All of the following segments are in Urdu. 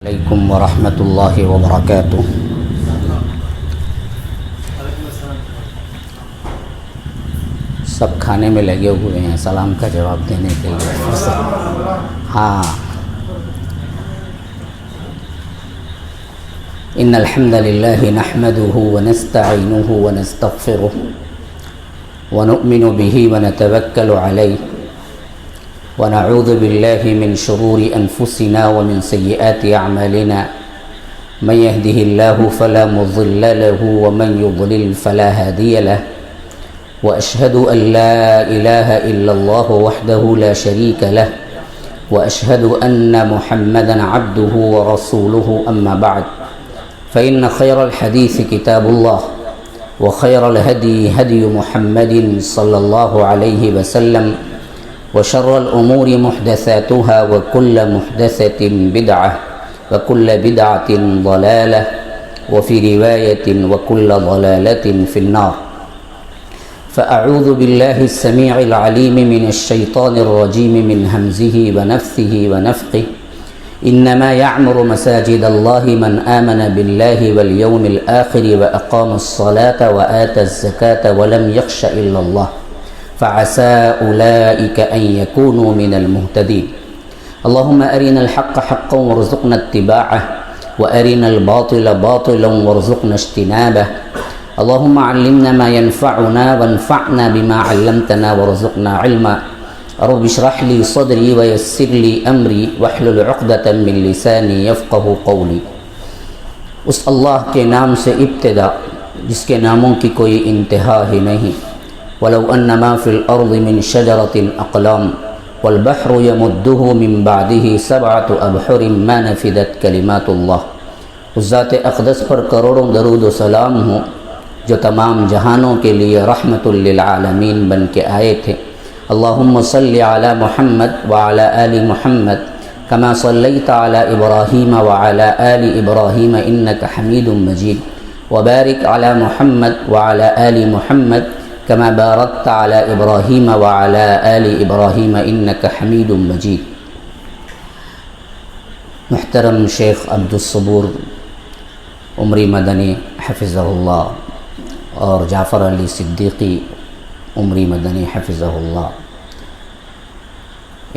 علیکم ورحمۃ اللہ وبرکاتہ۔ سب کھانے میں لگے ہوئے ہیں سلام کا جواب دینے کے لیے۔ ہاں، ان الحمد للہ نحمده ونستعینه ونستغفره ونؤمن به ونتوکل علیہ ونعوذ باللہ من شرور انفسنا ومن سیئات اعمالنا من يهده الله فلا مضل له ومن يضلل فلا هادي له واشهد ان لا اله الا الله وحده لا شريك له واشهد ان محمدا عبده ورسوله اما بعد فان خير الحديث كتاب الله وخير الهدي هدي محمد صلى الله عليه وسلم وشر الأمور محدثاتها وكل محدثة بدعة وكل بدعة ضلالة وفي رواية وكل ضلالة في النار فأعوذ بالله السميع العليم من الشيطان الرجيم من همزه ونفثه ونفخه إنما يعمر مساجد الله من آمن بالله واليوم الآخر وأقام الصلاة وآتى الزكاة ولم يخش إلا الله فعسى أولئك أن يكونوا من المهتدين اللهم أرنا الحق حقا وارزقنا اتباعه وأرنا الباطل باطلا وارزقنا اجتنابه اللهم علمنا ما ينفعنا وانفعنا بما علمتنا وارزقنا علما رب اشرح لي صدري ويسر لي أمري واحلل عقدة من لساني يفقه قولي۔ اس اللہ کے نام سے ابتدا جس کے ناموں کی کوئی انتہا ہی نہیں۔ ولو ان ما في الارض من شجرة اقلام والبحر يمده من بعده سبعة ابحر ما نفدت كلمات الله۔ اس ذات اقدس پر کروڑوں درود و سلام ہوں جو تمام جہانوں کے لیے رحمت للعالمین بن کے آئے تھے۔ اللہم صل علی محمد وعلی آل محمد كما صلیت علی ابراہیم وعلی آل ابراہیم انک حمید مجید وبارک علی محمد وعلی آل محمد كما باركت على إبراهيم وعلى آل إبراهيم إنك حميد مجيد۔ محترم شیخ عبدالصبور عمری مدنی حفظہ اللہ اور جعفر علی صدیقی عمری مدنی حفظہ اللہ،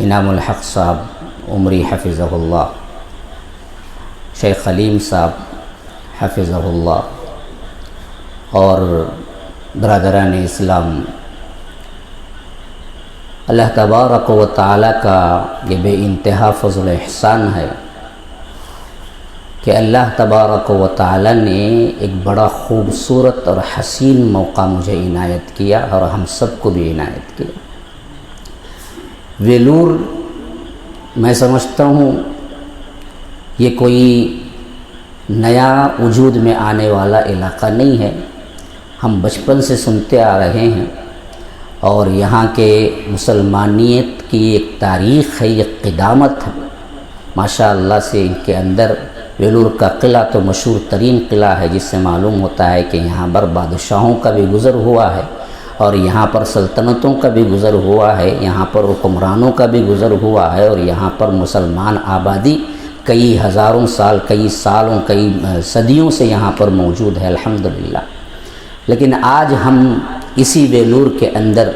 انعام الحق صاحب عمری حفظہ اللہ، شیخ حلیم صاحب حفظہ اللہ اور برادران اسلام، اللہ تبارک و تعالیٰ کا یہ بے انتہا فضل و احسان ہے کہ اللہ تبارک و تعالیٰ نے ایک بڑا خوبصورت اور حسین موقع مجھے عنایت کیا اور ہم سب کو بھی عنایت کیا۔ ویلور میں سمجھتا ہوں یہ کوئی نیا وجود میں آنے والا علاقہ نہیں ہے، ہم بچپن سے سنتے آ رہے ہیں اور یہاں کے مسلمانیت کی ایک تاریخ ہے، ایک قدامت ہے ماشاء اللہ سے۔ ان کے اندر ویلور کا قلعہ تو مشہور ترین قلعہ ہے جس سے معلوم ہوتا ہے کہ یہاں پر بادشاہوں کا بھی گزر ہوا ہے اور یہاں پر سلطنتوں کا بھی گزر ہوا ہے، یہاں پر حکمرانوں کا بھی گزر ہوا ہے اور یہاں پر مسلمان آبادی کئی ہزاروں سال، کئی سالوں، کئی صدیوں سے یہاں پر موجود ہے الحمدللہ۔ لیکن آج ہم اسی ویلور کے اندر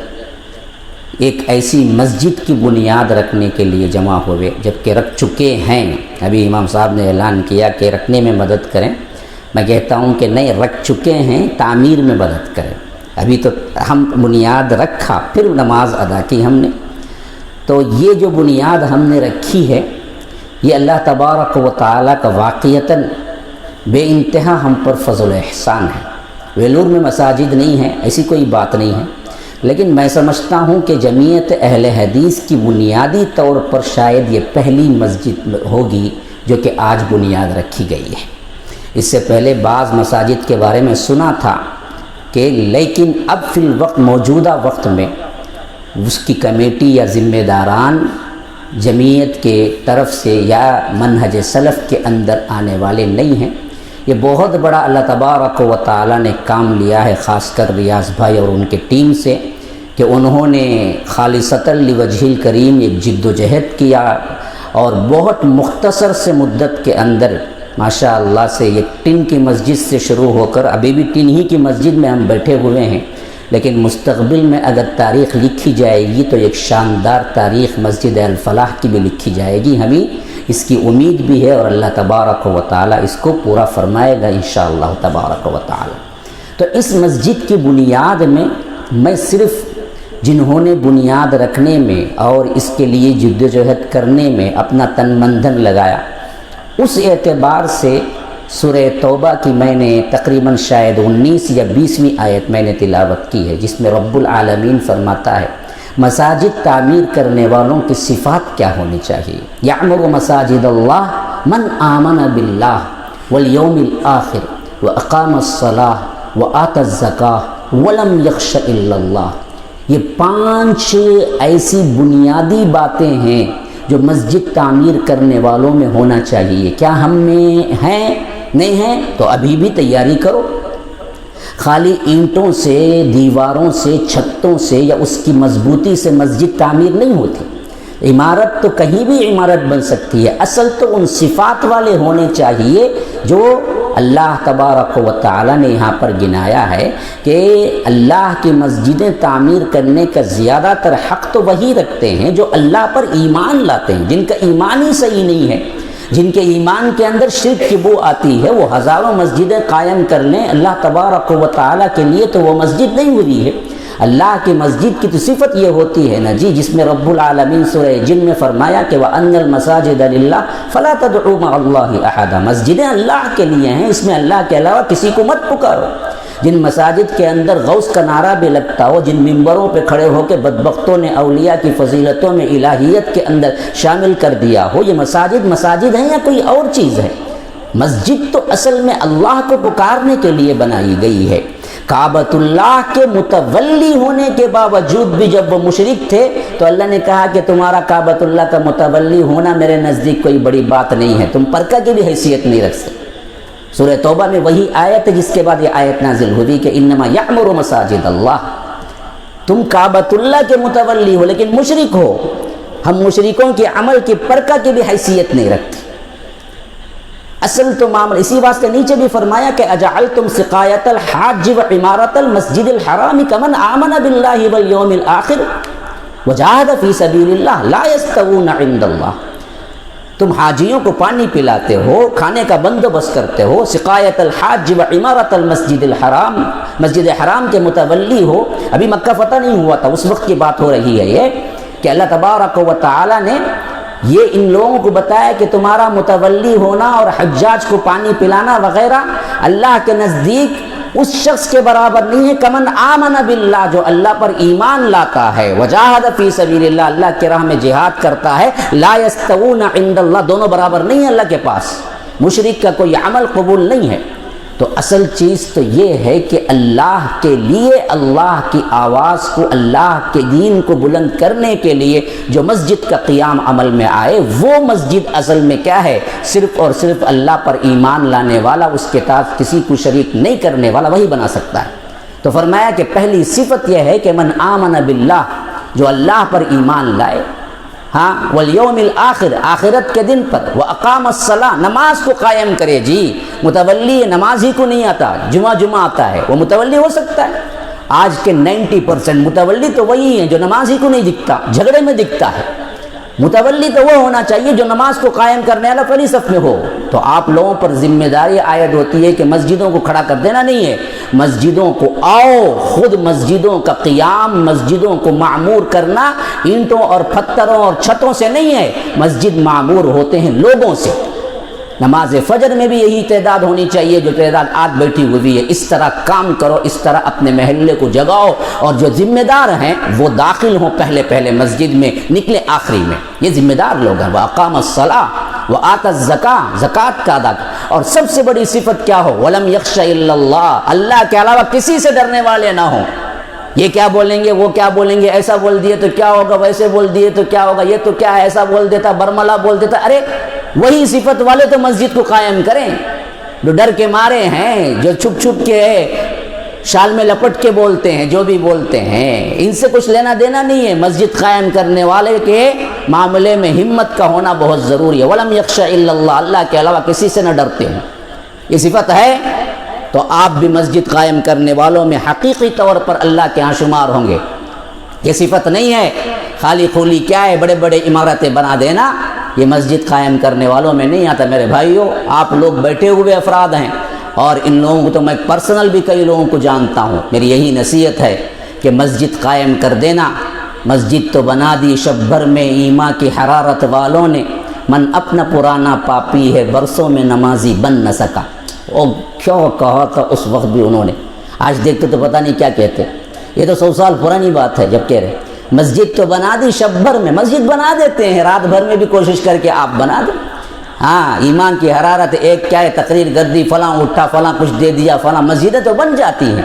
ایک ایسی مسجد کی بنیاد رکھنے کے لیے جمع ہوئے، جبکہ رکھ چکے ہیں۔ ابھی امام صاحب نے اعلان کیا کہ رکھنے میں مدد کریں، میں کہتا ہوں کہ نہیں، رکھ چکے ہیں، تعمیر میں مدد کریں۔ ابھی تو ہم بنیاد رکھا پھر نماز ادا کی ہم نے، تو یہ جو بنیاد ہم نے رکھی ہے یہ اللہ تبارک و تعالیٰ کا واقعتاً بے انتہا ہم پر فضل و احسان ہے۔ ویلور میں مساجد نہیں ہیں، ایسی کوئی بات نہیں ہے، لیکن میں سمجھتا ہوں کہ جمعیت اہل حدیث کی بنیادی طور پر شاید یہ پہلی مسجد ہوگی جو کہ آج بنیاد رکھی گئی ہے۔ اس سے پہلے بعض مساجد کے بارے میں سنا تھا کہ لیکن اب فی الوقت موجودہ وقت میں اس کی کمیٹی یا ذمہ داران جمعیت کے طرف سے یا منہج سلف کے اندر آنے والے نہیں ہیں۔ یہ بہت بڑا اللہ تبارک و تعالیٰ نے کام لیا ہے، خاص کر ریاض بھائی اور ان کے ٹیم سے، کہ انہوں نے خالصتاً لوجہ الکریم ایک جد و جہد کیا اور بہت مختصر سے مدت کے اندر ماشاء اللہ سے یہ ٹن کی مسجد سے شروع ہو کر ابھی بھی ٹن ہی کی مسجد میں ہم بیٹھے ہوئے ہیں، لیکن مستقبل میں اگر تاریخ لکھی جائے گی تو ایک شاندار تاریخ مسجد الفلاح کی بھی لکھی جائے گی، ہمیں اس کی امید بھی ہے، اور اللہ تبارک و تعالی اس کو پورا فرمائے گا انشاءاللہ تبارک و تعالی۔ تو اس مسجد کی بنیاد میں صرف جنہوں نے بنیاد رکھنے میں اور اس کے لیے جدوجہد کرنے میں اپنا تن من دھن لگایا، اس اعتبار سے سورہ توبہ کی میں نے تقریباً شاید 19 یا 20ویں آیت میں نے تلاوت کی ہے، جس میں رب العالمین فرماتا ہے مساجد تعمیر کرنے والوں کی صفات کیا ہونی چاہیے۔ یعمر مساجد اللہ من آمن باللہ والیوم الآخر واقام الصلاۃ وآت الزکاۃ ولم یخش الا اللہ۔ یہ 5 ایسی بنیادی باتیں ہیں جو مسجد تعمیر کرنے والوں میں ہونا چاہیے۔ کیا ہم میں ہیں؟ نہیں ہیں تو ابھی بھی تیاری کرو۔ خالی اینٹوں سے، دیواروں سے، چھتوں سے یا اس کی مضبوطی سے مسجد تعمیر نہیں ہوتی۔ عمارت تو کہیں بھی عمارت بن سکتی ہے، اصل تو ان صفات والے ہونے چاہیے جو اللہ تبارک و تعالی نے یہاں پر گنایا ہے کہ اللہ کی مسجدیں تعمیر کرنے کا زیادہ تر حق تو وہی رکھتے ہیں جو اللہ پر ایمان لاتے ہیں، جن کا ایمان ہی صحیح نہیں ہے، جن کے ایمان کے اندر شرک کی بو آتی ہے، وہ ہزاروں مسجدیں قائم کر لیں اللہ تبارک و تعالی کے لیے تو وہ مسجد نہیں ہوئی ہے۔ اللہ کی مسجد کی تو صفت یہ ہوتی ہے نا جی، جس میں رب العالمین سورہ جن میں فرمایا کہ وَأَنَّ الْمَسَاجِدَ لِلَّهِ فَلَا تَدْعُوا مَعَ اللَّهِ أَحَدًا، مسجدیں اللہ کے لیے ہیں، اس میں اللہ کے علاوہ کسی کو مت پکارو۔ جن مساجد کے اندر غوث کا نعرہ بھی لگتا ہو، جن ممبروں پہ کھڑے ہو کے بدبختوں نے اولیاء کی فضیلتوں میں الہیت کے اندر شامل کر دیا ہو، یہ مساجد ہیں یا کوئی اور چیز ہے؟ مسجد تو اصل میں اللہ کو پکارنے کے لیے بنائی گئی ہے۔ کعبۃ اللہ کے متولی ہونے کے باوجود بھی جب وہ مشرک تھے تو اللہ نے کہا کہ تمہارا کعبۃ اللہ کا متولی ہونا میرے نزدیک کوئی بڑی بات نہیں ہے، تم پرکہ کی بھی حیثیت نہیں رکھ سکتے۔ سورہ توبہ میں وہی آیت ہے جس کے بعد یہ آیت نازل ہوئی کہ انما یعمر مساجد اللہ، تم کعبۃ اللہ کے متولی ہو لیکن مشرک ہو، ہم مشرکوں کے عمل کی پرکہ کی بھی حیثیت نہیں رکھتے۔ اصل تو معاملہ اسی واسطے نیچے بھی فرمایا کہ اجعلتم سقایت الحاج وعمارت المسجد الحرام کمن آمن باللہ والیوم الآخر وجاہد فی سبیل اللہ لا یستوون عند اللہ، تم حاجیوں کو پانی پلاتے ہو، کھانے کا بندوبست کرتے ہو، سقایت الحاج وعمارت المسجد الحرام، مسجد حرام کے متولی ہو۔ ابھی مکہ فتح نہیں ہوا تھا، اس وقت کی بات ہو رہی ہے یہ کہ اللہ تبارک و تعالی نے یہ ان لوگوں کو بتایا کہ تمہارا متولی ہونا اور حجاج کو پانی پلانا وغیرہ اللہ کے نزدیک اس شخص کے برابر نہیں ہے کمن آمن باللہ، جو اللہ پر ایمان لاتا ہے، وجاہد فی سبیل اللہ، اللہ کی راہ میں جہاد کرتا ہے، لا یستوون عند اللہ، دونوں برابر نہیں ہے اللہ کے پاس، مشرک کا کوئی عمل قبول نہیں ہے۔ تو اصل چیز تو یہ ہے کہ اللہ کے لیے اللہ کی آواز کو، اللہ کے دین کو بلند کرنے کے لیے جو مسجد کا قیام عمل میں آئے، وہ مسجد اصل میں کیا ہے؟ صرف اور صرف اللہ پر ایمان لانے والا، اس کے ساتھ کسی کو شریک نہیں کرنے والا وہی بنا سکتا ہے۔ تو فرمایا کہ پہلی صفت یہ ہے کہ من آمن باللہ، جو اللہ پر ایمان لائے، ہاں، والیوم الآخر، آخرت کے دن پر، واقام الصلاۃ، نماز کو قائم کرے۔ جی متولی نماز ہی کو نہیں آتا، جمعہ آتا ہے، وہ متولی ہو سکتا ہے؟ آج کے 90% متولی تو وہی ہیں جو نماز ہی کو نہیں دکھتا، جھگڑے میں دکھتا ہے۔ متولی تو وہ ہونا چاہیے جو نماز کو قائم کرنے والا پہلی صف میں ہو۔ تو آپ لوگوں پر ذمہ داری عائد ہوتی ہے کہ مسجدوں کو کھڑا کر دینا نہیں ہے، مسجدوں کو آؤ، خود مسجدوں کا قیام، مسجدوں کو معمور کرنا اینٹوں اور پتھروں اور چھتوں سے نہیں ہے، مسجد معمور ہوتے ہیں لوگوں سے۔ نماز فجر میں بھی یہی تعداد ہونی چاہیے جو تعداد آج بیٹھی ہوئی ہے۔ اس طرح کام کرو، اس طرح اپنے محلے کو جگاؤ، اور جو ذمہ دار ہیں وہ داخل ہوں پہلے مسجد میں، نکلے آخری میں، یہ ذمہ دار لوگ ہیں۔ وَأَقَامَ الصَّلَاةَ وَآتَ الزَّكَاةَ، زکوٰۃ کا ادا، اور سب سے بڑی صفت کیا ہو؟ وَلَمْ يَخْشَ إِلَّا اللَّهَ، اللہ کے علاوہ کسی سے ڈرنے والے نہ ہوں۔ یہ کیا بولیں گے، وہ کیا بولیں گے، ایسا بول دیے تو کیا ہوگا، ویسے بول دیے تو کیا ہوگا، یہ تو کیا ہے، ایسا بول دیتا، برملا بول دیتا۔ ارے وہی صفت والے تو مسجد کو قائم کریں، جو ڈر کے مارے ہیں، جو چھپ کے شال میں لپٹ کے بولتے ہیں جو بھی بولتے ہیں، ان سے کچھ لینا دینا نہیں ہے۔ مسجد قائم کرنے والے کے معاملے میں ہمت کا ہونا بہت ضروری ہے۔ وَلَمْ يَخْشَ إِلَّا اللَّهُ، اللہ کے علاوہ کسی سے نہ ڈرتے ہوں، یہ صفت ہے تو آپ بھی مسجد قائم کرنے والوں میں حقیقی طور پر اللہ کے ہاں شمار ہوں گے۔ یہ صفت نہیں ہے خالی خولی کیا ہے بڑے بڑے عمارتیں بنا دینا، یہ مسجد قائم کرنے والوں میں نہیں آتا۔ میرے بھائیوں، آپ لوگ بیٹھے ہوئے افراد ہیں اور ان لوگوں کو تو میں پرسنل بھی کئی لوگوں کو جانتا ہوں، میری یہی نصیحت ہے کہ مسجد قائم کر دینا۔ مسجد تو بنا دی شب بھر میں ایمان کی حرارت والوں نے، من اپنا پرانا پاپی ہے برسوں میں نمازی بن نہ سکا۔ وہ کیوں کہا تھا اس وقت بھی انہوں نے، آج دیکھتے تو پتہ نہیں کیا کہتے۔ یہ تو 100 سال پرانی بات ہے جب کہہ رہے مسجد تو بنا دی شب بھر میں، مسجد بنا دیتے ہیں رات بھر میں بھی کوشش کر کے آپ بنا دیں۔ ہاں، ایمان کی حرارت ایک کیا ہے، تقریر کر دی، فلاں اٹھا، فلاں کچھ دے دیا، فلاں، مسجدیں تو بن جاتی ہیں،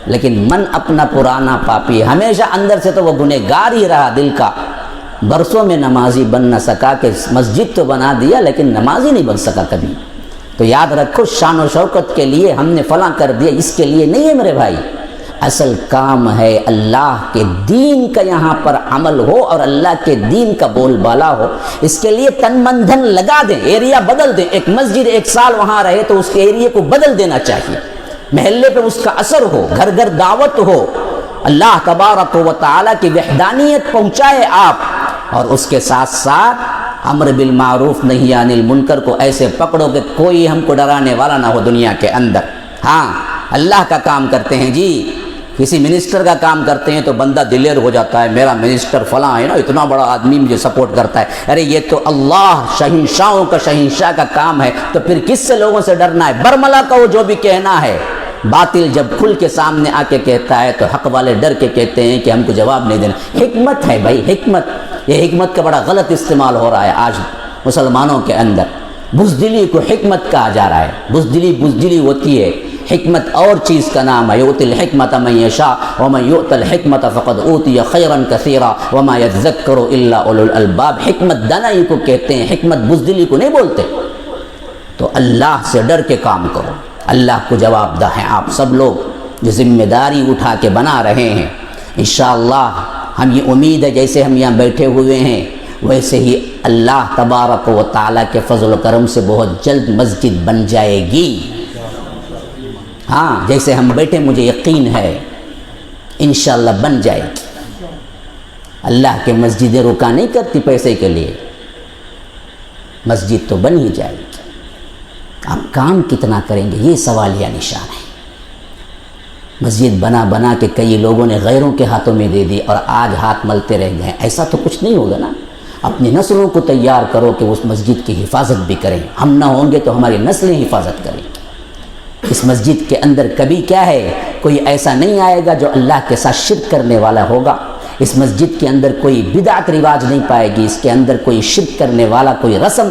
لیکن من اپنا پرانا پاپی، ہمیشہ اندر سے تو وہ گنہگار ہی رہا دل کا، برسوں میں نمازی بن نہ سکا، کہ مسجد تو بنا دیا لیکن نمازی نہیں بن سکا کبھی۔ تو یاد رکھو، شان و شوکت کے لیے ہم نے فلاں کر دیا، اس کے لیے نہیں ہے میرے بھائی، اصل کام ہے اللہ کے دین کا یہاں پر عمل ہو اور اللہ کے دین کا بول بالا ہو۔ اس کے لیے تن من دھن لگا دیں، ایریا بدل دیں۔ ایک مسجد 1 سال وہاں رہے تو اس کے ایریے کو بدل دینا چاہیے، محلے پہ اس کا اثر ہو، گھر گھر دعوت ہو، اللہ تبارک و تعالیٰ کی وحدانیت پہنچائے آپ، اور اس کے ساتھ ساتھ امر بالمعروف نہی عن المنکر کو ایسے پکڑو کہ کوئی ہم کو ڈرانے والا نہ ہو دنیا کے اندر۔ ہاں، اللہ کا کام کرتے ہیں جی، کسی منسٹر کا کام کرتے ہیں تو بندہ دلیر ہو جاتا ہے، میرا منسٹر فلاں ہے نا، اتنا بڑا آدمی مجھے سپورٹ کرتا ہے۔ ارے یہ تو اللہ شہنشاہوں کا شہنشاہ کا کام ہے، تو پھر کس سے لوگوں سے ڈرنا ہے؟ برملا کہو جو بھی کہنا ہے، باطل جب کھل کے سامنے آ کے کہتا ہے تو حق والے ڈر کے کہتے ہیں کہ ہم کو جواب نہیں دینا۔ حکمت ہے بھائی، حکمت، یہ حکمت کا بڑا غلط استعمال ہو رہا ہے آج مسلمانوں کے اندر۔ بزدلی کو حکمت کہا جا رہا ہے، بزدلی ہوتی ہے، حکمت اور چیز کا نام ہے۔ یؤتی الحکمت من یشاء ومن یؤت الحکمت فقد اوتی خیرا کثیرا وما یذکر الا اولو الالباب۔ حکمت دانائی کو کہتے ہیں، حکمت بزدلی کو نہیں بولتے۔ تو اللہ سے ڈر کے کام کرو، اللہ کو جواب دہ ہیں آپ سب لوگ جو ذمہ داری اٹھا کے بنا رہے ہیں۔ انشاءاللہ ہم یہ امید ہے جیسے ہم یہاں بیٹھے ہوئے ہیں ویسے ہی اللہ تبارک و تعالیٰ کے فضل و کرم سے بہت جلد مسجد بن جائے گی۔ ہاں، جیسے ہم بیٹھے مجھے یقین ہے انشاءاللہ بن جائے گی۔ اللہ کے مسجدیں رکا نہیں کرتی پیسے کے لیے، مسجد تو بن ہی جائے گی۔ آپ کام کتنا کریں گے یہ سوالیہ نشان ہے۔ مسجد بنا بنا کے کئی لوگوں نے غیروں کے ہاتھوں میں دے دی اور آج ہاتھ ملتے رہ گئے، ایسا تو کچھ نہیں ہوگا نا۔ اپنی نسلوں کو تیار کرو کہ اس مسجد کی حفاظت بھی کریں، ہم نہ ہوں گے تو ہماری نسلیں حفاظت کریں۔ اس مسجد کے اندر کبھی کیا ہے، کوئی ایسا نہیں آئے گا جو اللہ کے ساتھ شرک کرنے والا ہوگا۔ اس مسجد کے اندر کوئی بدعت رواج نہیں پائے گی، اس کے اندر کوئی شرک کرنے والا کوئی رسم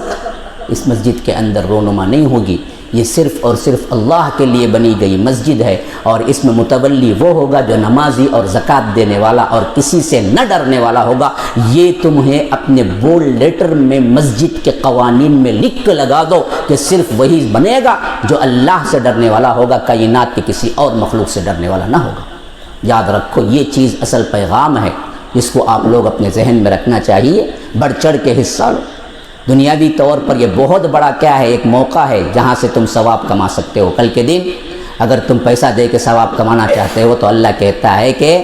اس مسجد کے اندر رونما نہیں ہوگی۔ یہ صرف اور صرف اللہ کے لیے بنی گئی مسجد ہے، اور اس میں متولی وہ ہوگا جو نمازی اور زکوٰۃ دینے والا اور کسی سے نہ ڈرنے والا ہوگا۔ یہ تمہیں اپنے بولڈ لیٹر میں مسجد کے قوانین میں لکھ کے لگا دو کہ صرف وہی بنے گا جو اللہ سے ڈرنے والا ہوگا، کائنات کے کسی اور مخلوق سے ڈرنے والا نہ ہوگا۔ یاد رکھو، یہ چیز اصل پیغام ہے جس کو آپ لوگ اپنے ذہن میں رکھنا چاہیے۔ بڑھ چڑھ کے حصہ لو۔ دنیاوی طور پر یہ بہت بڑا کیا ہے، ایک موقع ہے جہاں سے تم ثواب کما سکتے ہو۔ کل کے دن اگر تم پیسہ دے کے ثواب کمانا چاہتے ہو تو اللہ کہتا ہے کہ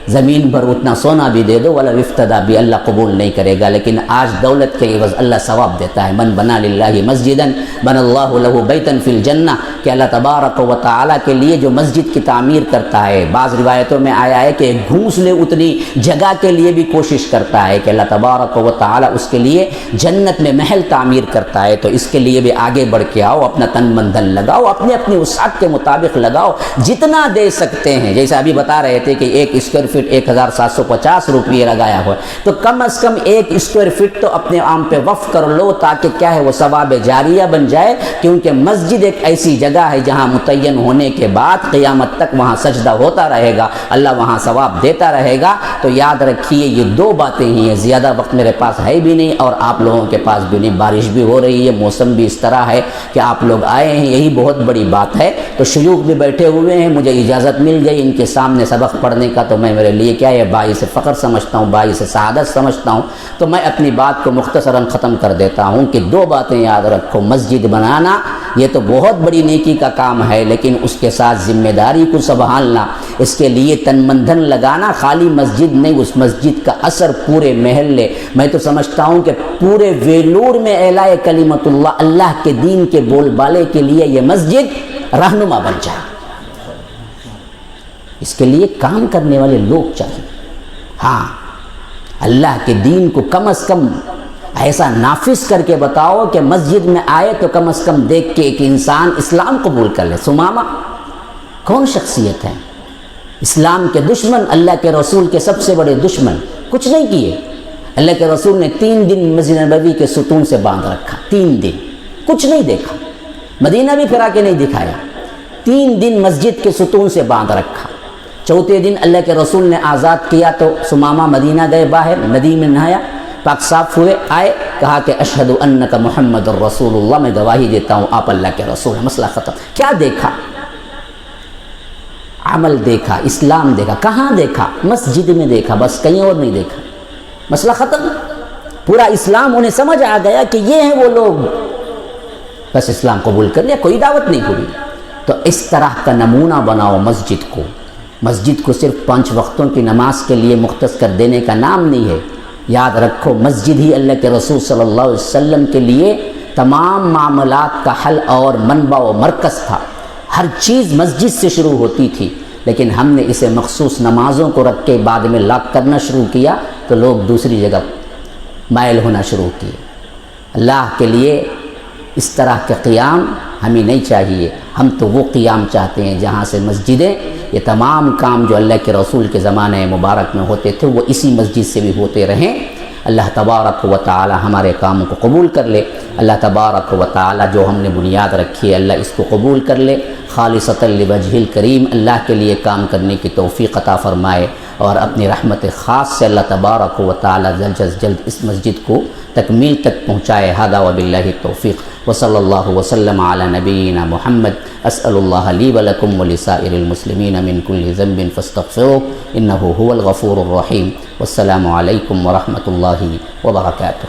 زمین پر اتنا سونا بھی دے دو ولا افتدا بھی، اللہ قبول نہیں کرے گا۔ لیکن آج دولت کے عوض اللہ ثواب دیتا ہے۔ من بنا للہ مسجدا بن اللہ لہ بیتا فی الجنہ، کہ اللہ تبارک و تعالیٰ کے لیے جو مسجد کی تعمیر کرتا ہے، بعض روایتوں میں آیا ہے کہ ایک گھونسلے اتنی جگہ کے لیے بھی کوشش کرتا ہے کہ اللہ تبارک و تعالیٰ اس کے لیے جنت میں محل تعمیر کرتا ہے۔ تو اس کے لیے بھی آگے بڑھ کے آؤ، اپنا تن من دھن لگاؤ، اپنی وسعت کے مطابق لگاؤ، جتنا دے سکتے ہیں۔ جیسے ابھی بتا رہے تھے کہ 1 اسکوائر فٹ 1750 روپیے لگایا ہوا ہے، تو کم از کم 1 اسکوائر فٹ تو اپنے عام پہ وقف کر لو، تاکہ کیا ہے وہ ثواب جاریہ بن جائے، کیونکہ مسجد ایک ایسی جگہ ہے جہاں متعین ہونے کے بعد قیامت تک وہاں سجدہ ہوتا رہے گا، اللہ وہاں ثواب دیتا رہے گا۔ تو یاد رکھیے یہ 2 باتیں ہی ہیں، زیادہ وقت میرے پاس ہے بھی نہیں اور آپ لوگوں کے پاس بھی نہیں، بارش بھی ہو رہی ہے، موسم بھی اس طرح ہے کہ آپ لوگ آئے ہیں، یہی بہت بڑی بات ہے۔ تو شیوخ بھی بیٹھے ہوئے ہیں، مجھے اجازت مل گئی ان کے سامنے سبق پڑھنے کا، تو میں میرے لیے کیا ہے باعث فخر سمجھتا ہوں، باعث سعادت سمجھتا ہوں۔ تو میں اپنی بات کو مختصراً ختم کر دیتا ہوں کہ 2 باتیں یاد رکھو، مسجد بنانا یہ تو بہت بڑی نیکی کا کام ہے، لیکن اس کے ساتھ ذمہ داری کو سنبھالنا، اس کے لیے تن من دھن لگانا، خالی مسجد نہیں، اس مسجد کا اثر پورے محلے، میں تو سمجھتا ہوں کہ پورے ویلور میں اعلاء کلمت اللہ، اللہ کے دین کے بول بالے کے لیے یہ مسجد رہنما بن جائے۔ اس کے لیے کام کرنے والے لوگ چاہیے۔ ہاں، اللہ کے دین کو کم از کم ایسا نافذ کر کے بتاؤ کہ مسجد میں آئے تو کم از کم دیکھ کے ایک انسان اسلام قبول کر لے۔ ثمامہ کون شخصیت ہے؟ اسلام کے دشمن، اللہ کے رسول کے سب سے بڑے دشمن، کچھ نہیں کیے۔ اللہ کے رسول نے 3 دن مسجد نبوی کے ستون سے باندھ رکھا، 3 دن کچھ نہیں دیکھا، مدینہ بھی پھرا کے نہیں دکھایا، 3 دن مسجد کے ستون سے باندھ رکھا۔ چوتھے دن اللہ کے رسول نے آزاد کیا تو ثمامہ مدینہ گئے، باہر ندی میں نہایا، پاک صاف ہوئے، آئے، کہا کہ اشہد انک محمد الرسول اللہ، میں گواہی دیتا ہوں آپ اللہ کے رسول ہیں، مسئلہ ختم۔ کیا دیکھا؟ عمل دیکھا، اسلام دیکھا۔ کہاں دیکھا؟ مسجد میں دیکھا، بس کہیں اور نہیں دیکھا، مسئلہ ختم۔ پورا اسلام انہیں سمجھ آ گیا کہ یہ ہیں وہ لوگ، بس اسلام قبول کر لیا، کوئی دعوت نہیں ہوئی۔ تو اس طرح کا نمونہ بناؤ مسجد کو۔ مسجد کو صرف 5 وقتوں کی نماز کے لیے مختص کر دینے کا نام نہیں ہے، یاد رکھو مسجد ہی اللہ کے رسول صلی اللہ علیہ وسلم کے لیے تمام معاملات کا حل اور منبع و مرکز تھا، ہر چیز مسجد سے شروع ہوتی تھی، لیکن ہم نے اسے مخصوص نمازوں کو رکھ کے بعد میں لاک کرنا شروع کیا تو لوگ دوسری جگہ مائل ہونا شروع کیے۔ اللہ کے لیے اس طرح کے قیام ہمیں نہیں چاہیے، ہم تو وہ قیام چاہتے ہیں جہاں سے مسجدیں، یہ تمام کام جو اللہ کے رسول کے زمانے مبارک میں ہوتے تھے وہ اسی مسجد سے بھی ہوتے رہیں۔ اللہ تبارک و تعالی ہمارے کاموں کو قبول کر لے، اللہ تبارک و تعالی جو ہم نے بنیاد رکھی ہے اللہ اس کو قبول کر لے، خالصۃ لوجہ الکریم اللہ کے لیے کام کرنے کی توفیق عطا فرمائے، اور اپنی رحمت خاص سے اللہ تبارک و تعالی جلد از جلد اس مسجد کو تکمیل تک پہنچائے۔ ھذا وباللہ التوفیق وصلی اللہ وسلم علی نبینا محمد۔ اسأل اللہ لی ولکم ولسائر المسلمین من کل ذنب فاستغفروہ انہ هو الغفور الرحیم۔ والسلام علیکم ورحمۃ اللہ وبرکاتہ۔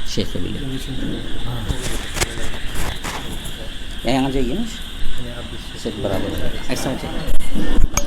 شیخ یہاں جائیے نا، ایسا ہو جائے۔